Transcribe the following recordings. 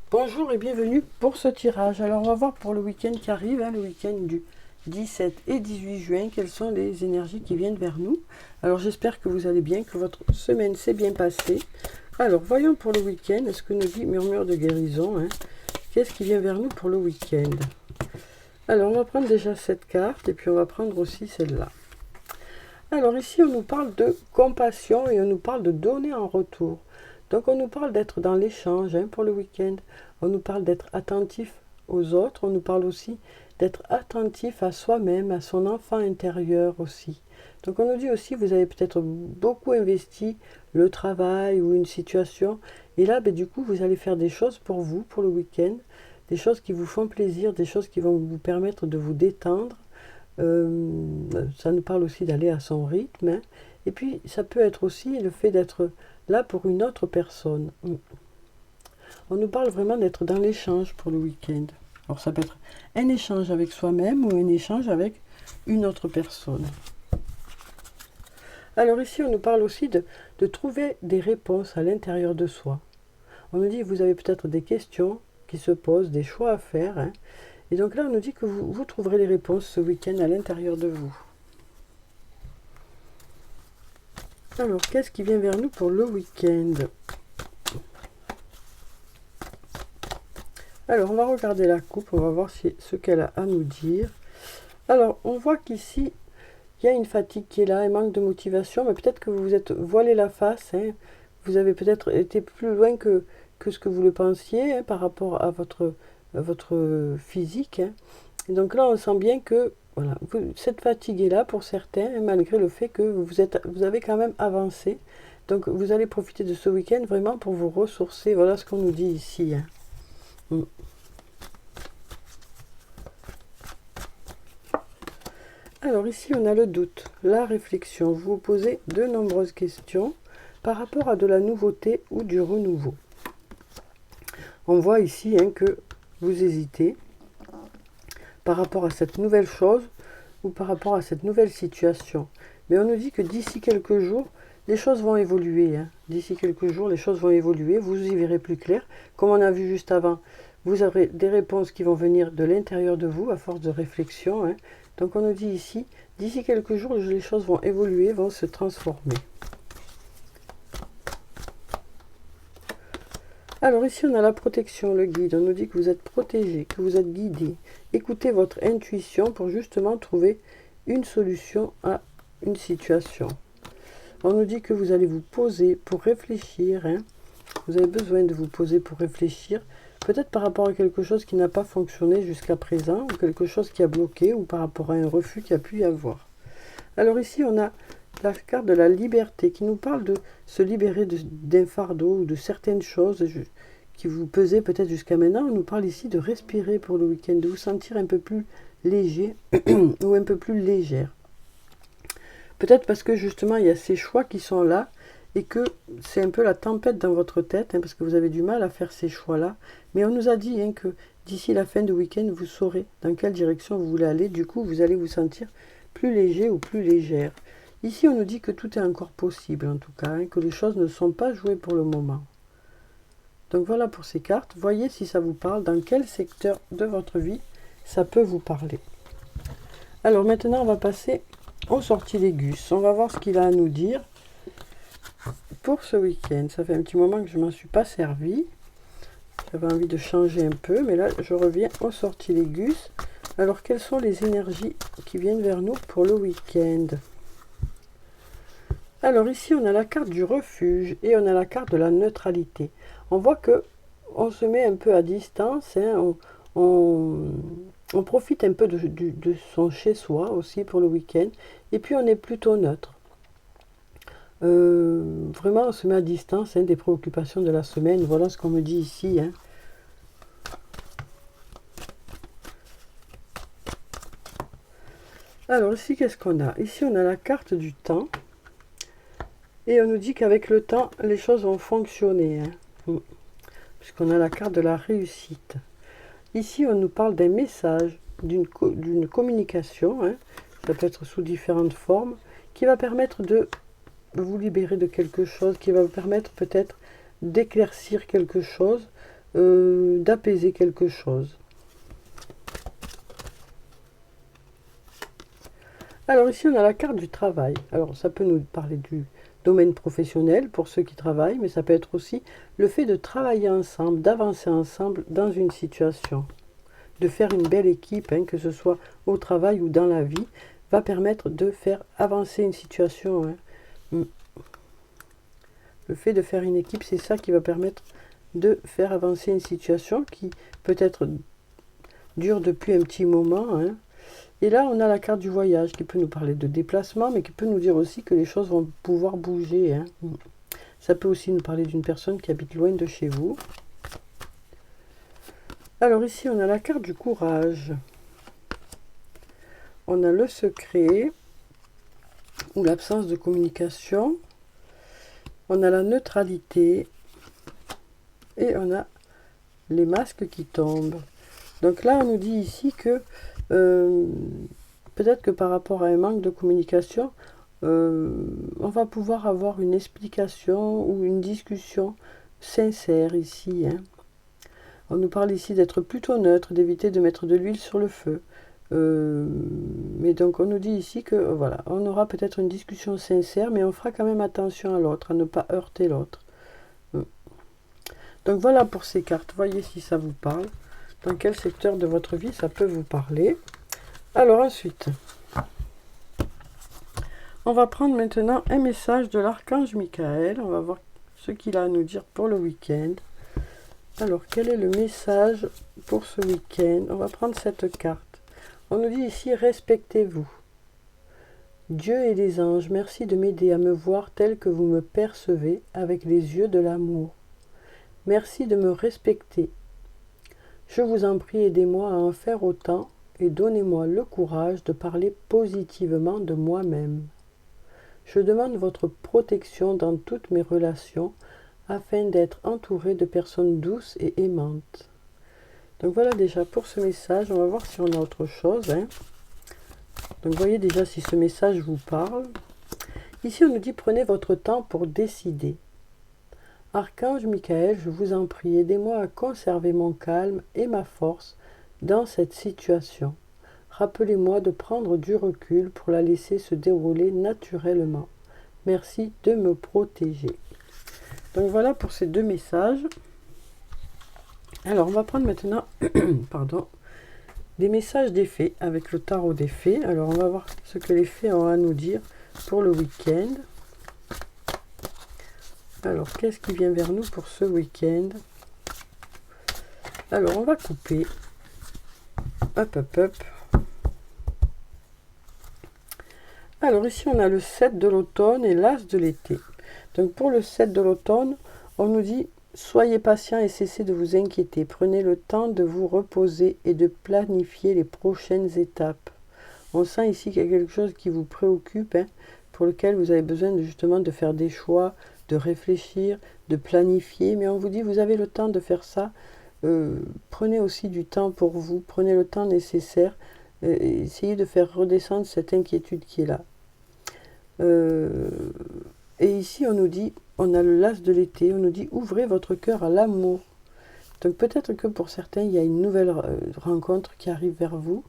Bonjour et bienvenue pour ce tirage. Alors on va voir pour le week-end qui arrive, le week-end du 17 et 18 juin, quelles sont les énergies qui viennent vers nous. Alors j'espère que vous allez bien, que votre semaine s'est bien passée. Alors voyons pour le week-end, est-ce que nous dit murmure de guérison, qu'est-ce qui vient vers nous pour le week-end? Alors on va prendre déjà cette carte et puis on va prendre aussi celle-là. Alors ici on nous parle de compassion et on nous parle de donner en retour. Donc on nous parle d'être dans l'échange pour le week-end. On nous parle d'être attentif aux autres. On nous parle aussi d'être attentif à soi-même, à son enfant intérieur aussi. Donc on nous dit aussi, vous avez peut-être beaucoup investi le travail ou une situation. Et là, du coup, vous allez faire des choses pour vous, pour le week-end. Des choses qui vous font plaisir, des choses qui vont vous permettre de vous détendre. Ça nous parle aussi d'aller à son rythme. Et puis, ça peut être aussi le fait d'être là pour une autre personne. On nous parle vraiment d'être dans l'échange pour le week-end. Alors, ça peut être un échange avec soi-même ou un échange avec une autre personne. Alors ici, on nous parle aussi de trouver des réponses à l'intérieur de soi. On nous dit, vous avez peut-être des questions qui se posent, des choix à faire. Et donc là, on nous dit que vous trouverez les réponses ce week-end à l'intérieur de vous. Alors, qu'est-ce qui vient vers nous pour le week-end? Alors, on va regarder la coupe, on va voir ce qu'elle a à nous dire. Alors, on voit qu'ici, il y a une fatigue qui est là, un manque de motivation, mais peut-être que vous vous êtes voilé la face. Vous avez peut-être été plus loin que ce que vous le pensiez par rapport à votre physique. Et donc là, on sent bien que voilà, cette fatigue est là pour certains, malgré le fait que vous avez quand même avancé. Donc vous allez profiter de ce week-end vraiment pour vous ressourcer. Voilà ce qu'on nous dit ici. Alors ici, on a le doute, la réflexion. Vous vous posez de nombreuses questions par rapport à de la nouveauté ou du renouveau. On voit ici que vous hésitez par rapport à cette nouvelle chose ou par rapport à cette nouvelle situation. Mais on nous dit que d'ici quelques jours, les choses vont évoluer. D'ici quelques jours, les choses vont évoluer, vous y verrez plus clair. Comme on a vu juste avant, vous aurez des réponses qui vont venir de l'intérieur de vous à force de réflexion. Donc on nous dit ici, d'ici quelques jours, les choses vont évoluer, vont se transformer. Alors ici, on a la protection, le guide. On nous dit que vous êtes protégé, que vous êtes guidé. Écoutez votre intuition pour justement trouver une solution à une situation. On nous dit que vous allez vous poser pour réfléchir. Vous avez besoin de vous poser pour réfléchir. Peut-être par rapport à quelque chose qui n'a pas fonctionné jusqu'à présent, ou quelque chose qui a bloqué, ou par rapport à un refus qu'il y a pu y avoir. Alors ici, on a la carte de la liberté qui nous parle de se libérer d'un fardeau ou de certaines choses qui vous pesaient peut-être jusqu'à maintenant. On nous parle ici de respirer pour le week-end, de vous sentir un peu plus léger ou un peu plus légère. Peut-être parce que justement il y a ces choix qui sont là et que c'est un peu la tempête dans votre tête, parce que vous avez du mal à faire ces choix-là. Mais on nous a dit que d'ici la fin du week-end, vous saurez dans quelle direction vous voulez aller. Du coup, vous allez vous sentir plus léger ou plus légère. Ici, on nous dit que tout est encore possible, en tout cas, que les choses ne sont pas jouées pour le moment. Donc voilà pour ces cartes. Voyez si ça vous parle, dans quel secteur de votre vie ça peut vous parler. Alors maintenant, on va passer au sortilègus. On va voir ce qu'il a à nous dire pour ce week-end. Ça fait un petit moment que je ne m'en suis pas servi. J'avais envie de changer un peu, mais là, je reviens au sortilègus. Alors, quelles sont les énergies qui viennent vers nous pour le week-end? Alors ici, on a la carte du refuge et on a la carte de la neutralité. On voit que on se met un peu à distance, on profite un peu de son chez-soi aussi pour le week-end, et puis on est plutôt neutre. Vraiment, on se met à distance des préoccupations de la semaine. Voilà ce qu'on me dit ici. Alors ici, qu'est-ce qu'on a? Ici, on a la carte du temps. Et on nous dit qu'avec le temps, les choses vont fonctionner. Puisqu'on a la carte de la réussite. Ici, on nous parle d'un message, d'une communication. Ça peut être sous différentes formes, qui va permettre de vous libérer de quelque chose, qui va vous permettre peut-être d'éclaircir quelque chose, d'apaiser quelque chose. Alors ici, on a la carte du travail. Alors ça peut nous parler du domaine professionnel pour ceux qui travaillent, mais ça peut être aussi le fait de travailler ensemble, d'avancer ensemble dans une situation. De faire une belle équipe, hein, que ce soit au travail ou dans la vie, va permettre de faire avancer une situation. Hein. Le fait de faire une équipe, c'est ça qui va permettre de faire avancer une situation qui peut-être dure depuis un petit moment. Hein. Et là, on a la carte du voyage qui peut nous parler de déplacement, mais qui peut nous dire aussi que les choses vont pouvoir bouger. Hein. Ça peut aussi nous parler d'une personne qui habite loin de chez vous. Alors ici, on a la carte du courage. On a le secret ou l'absence de communication. On a la neutralité. Et on a les masques qui tombent. Donc là, on nous dit ici que peut-être que par rapport à un manque de communication, on va pouvoir avoir une explication ou une discussion sincère ici. Hein. On nous parle ici d'être plutôt neutre, d'éviter de mettre de l'huile sur le feu. Mais donc on nous dit ici que voilà, on aura peut-être une discussion sincère, mais on fera quand même attention à l'autre, à ne pas heurter l'autre. Donc voilà pour ces cartes, voyez si ça vous parle. Dans quel secteur de votre vie ça peut vous parler. Alors ensuite, on va prendre maintenant un message de l'archange Michael. On va voir ce qu'il a à nous dire pour le week-end. Alors, quel est le message pour ce week-end? On va prendre cette carte. On nous dit ici, respectez-vous. Dieu et les anges, merci de m'aider à me voir tel que vous me percevez avec les yeux de l'amour. Merci de me respecter. Je vous en prie, aidez-moi à en faire autant et donnez-moi le courage de parler positivement de moi-même. Je demande votre protection dans toutes mes relations afin d'être entouré de personnes douces et aimantes. Donc voilà déjà pour ce message. On va voir si on a autre chose. Hein. Donc voyez déjà si ce message vous parle. Ici on nous dit prenez votre temps pour décider. Archange Michael, je vous en prie, aidez-moi à conserver mon calme et ma force dans cette situation. Rappelez-moi de prendre du recul pour la laisser se dérouler naturellement. Merci de me protéger. Donc voilà pour ces deux messages. Alors on va prendre maintenant pardon, des messages des fées avec le tarot des fées. Alors on va voir ce que les fées ont à nous dire pour le week-end. Alors, qu'est-ce qui vient vers nous pour ce week-end? Alors, on va couper. Hop, hop, hop. Alors, ici, on a le 7 de l'automne et l'as de l'été. Donc, pour le 7 de l'automne, on nous dit « Soyez patient et cessez de vous inquiéter. Prenez le temps de vous reposer et de planifier les prochaines étapes. » On sent ici qu'il y a quelque chose qui vous préoccupe, hein, pour lequel vous avez besoin justement de faire des choix, de réfléchir, de planifier, mais on vous dit vous avez le temps de faire ça, prenez aussi du temps pour vous, prenez le temps nécessaire, essayez de faire redescendre cette inquiétude qui est là. Et ici on nous dit, on a le las de l'été, on nous dit ouvrez votre cœur à l'amour. Donc peut-être que pour certains il y a une nouvelle rencontre qui arrive vers vous,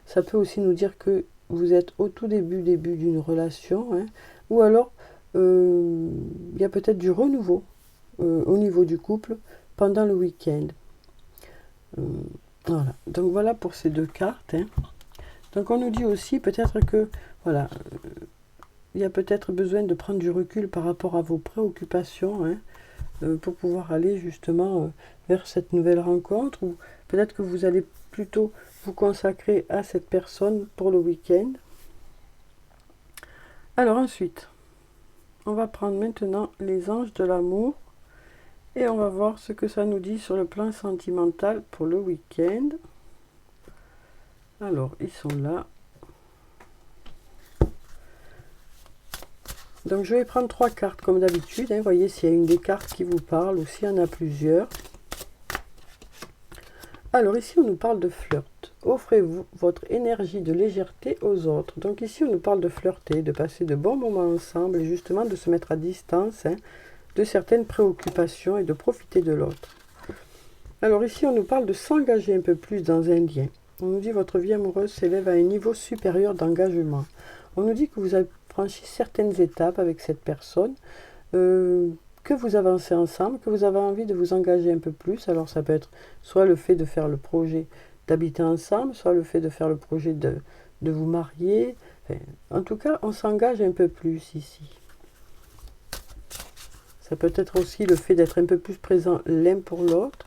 ça peut aussi nous dire que vous êtes au tout début d'une relation, hein, ou alors il y a peut-être du renouveau au niveau du couple pendant le week-end. Voilà. Donc voilà pour ces deux cartes. Hein. Donc on nous dit aussi peut-être que voilà, il y a peut-être besoin de prendre du recul par rapport à vos préoccupations, hein, pour pouvoir aller justement vers cette nouvelle rencontre, ou peut-être que vous allez plutôt vous consacrer à cette personne pour le week-end. Alors ensuite, on va prendre maintenant les anges de l'amour et on va voir ce que ça nous dit sur le plan sentimental pour le week-end. Alors, ils sont là. Donc, je vais prendre 3 cartes comme d'habitude. Hein. Voyez s'il y a une des cartes qui vous parle ou s'il y en a plusieurs. Alors, ici, on nous parle de flirt. Offrez-vous votre énergie de légèreté aux autres. Donc ici, on nous parle de flirter, de passer de bons moments ensemble et justement de se mettre à distance, hein, de certaines préoccupations et de profiter de l'autre. Alors ici, on nous parle de s'engager un peu plus dans un lien. On nous dit votre vie amoureuse s'élève à un niveau supérieur d'engagement. On nous dit que vous avez franchi certaines étapes avec cette personne, que vous avancez ensemble, que vous avez envie de vous engager un peu plus. Alors ça peut être soit le fait de faire le projet d'habiter ensemble, soit le fait de faire le projet de vous marier. Enfin, en tout cas, on s'engage un peu plus ici. Ça peut être aussi le fait d'être un peu plus présent l'un pour l'autre.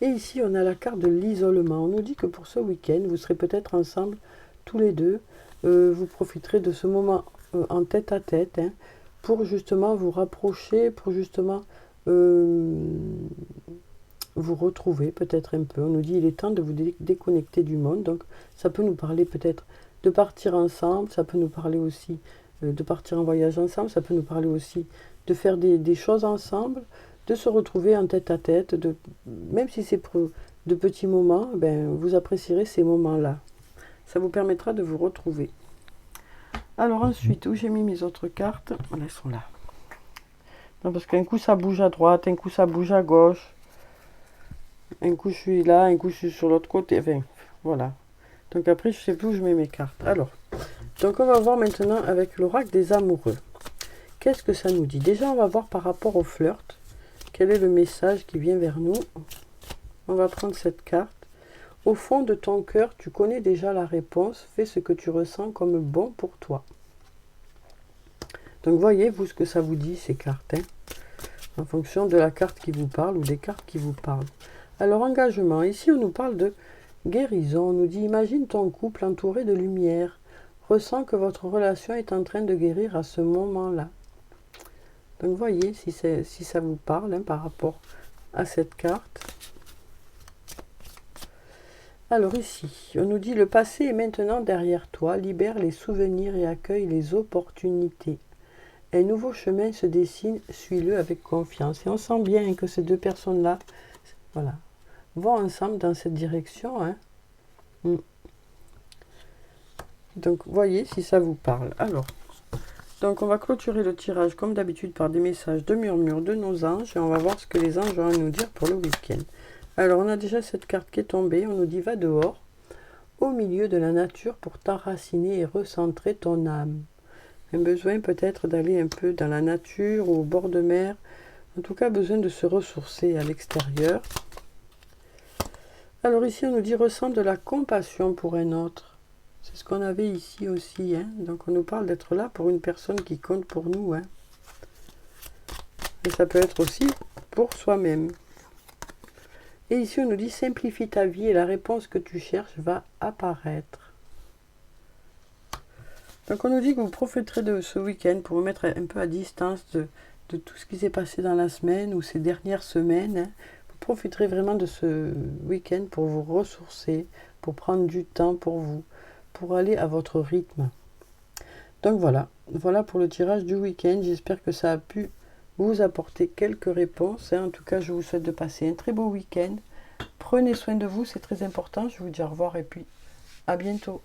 Et ici, on a la carte de l'isolement. On nous dit que pour ce week-end, vous serez peut-être ensemble tous les deux. Vous profiterez de ce moment en tête à tête, hein, pour justement vous rapprocher, pour justement vous retrouver peut-être un peu. On nous dit il est temps de vous déconnecter du monde. Donc ça peut nous parler peut-être de partir ensemble, ça peut nous parler aussi de partir en voyage ensemble, ça peut nous parler aussi de faire des choses ensemble, de se retrouver en tête à tête, même si c'est pour de petits moments, ben, vous apprécierez ces moments-là. Ça vous permettra de vous retrouver. Alors ensuite, où j'ai mis mes autres cartes? Voilà, elles sont là. Non, parce qu'un coup ça bouge à droite, un coup ça bouge à gauche. Un coup je suis là, un coup je suis sur l'autre côté. Enfin, voilà. Donc après, je ne sais plus où je mets mes cartes. Alors, donc on va voir maintenant avec l'oracle des amoureux. Qu'est-ce que ça nous dit? Déjà, on va voir par rapport au flirt. Quel est le message qui vient vers nous? On va prendre cette carte. Au fond de ton cœur, tu connais déjà la réponse. Fais ce que tu ressens comme bon pour toi. Donc, voyez-vous ce que ça vous dit, ces cartes, hein, en fonction de la carte qui vous parle ou des cartes qui vous parlent. Alors, engagement. Ici, on nous parle de guérison. On nous dit, imagine ton couple entouré de lumière. Ressens que votre relation est en train de guérir à ce moment-là. Donc, voyez si ça vous parle, hein, par rapport à cette carte. Alors ici, on nous dit le passé est maintenant derrière toi, libère les souvenirs et accueille les opportunités. Un nouveau chemin se dessine, suis-le avec confiance. Et on sent bien que ces deux personnes-là, voilà, vont ensemble dans cette direction, hein. Donc, voyez si ça vous parle. Alors, donc on va clôturer le tirage comme d'habitude par des messages de murmure de nos anges et on va voir ce que les anges ont à nous dire pour le week-end. Alors on a déjà cette carte qui est tombée, on nous dit va dehors, au milieu de la nature pour t'enraciner et recentrer ton âme. Un besoin peut-être d'aller un peu dans la nature ou au bord de mer, en tout cas besoin de se ressourcer à l'extérieur. Alors ici on nous dit ressent de la compassion pour un autre. C'est ce qu'on avait ici aussi, hein. Donc on nous parle d'être là pour une personne qui compte pour nous, hein. Et ça peut être aussi pour soi-même. Et ici on nous dit simplifie ta vie et la réponse que tu cherches va apparaître. Donc on nous dit que vous profiterez de ce week-end pour vous mettre un peu à distance de tout ce qui s'est passé dans la semaine ou ces dernières semaines, hein. Vous profiterez vraiment de ce week-end pour vous ressourcer, pour prendre du temps pour vous, pour aller à votre rythme. Donc voilà pour le tirage du week-end. J'espère que ça a pu vous apporter quelques réponses, hein. En tout cas, je vous souhaite de passer un très beau week-end. Prenez soin de vous, c'est très important. Je vous dis au revoir et puis à bientôt.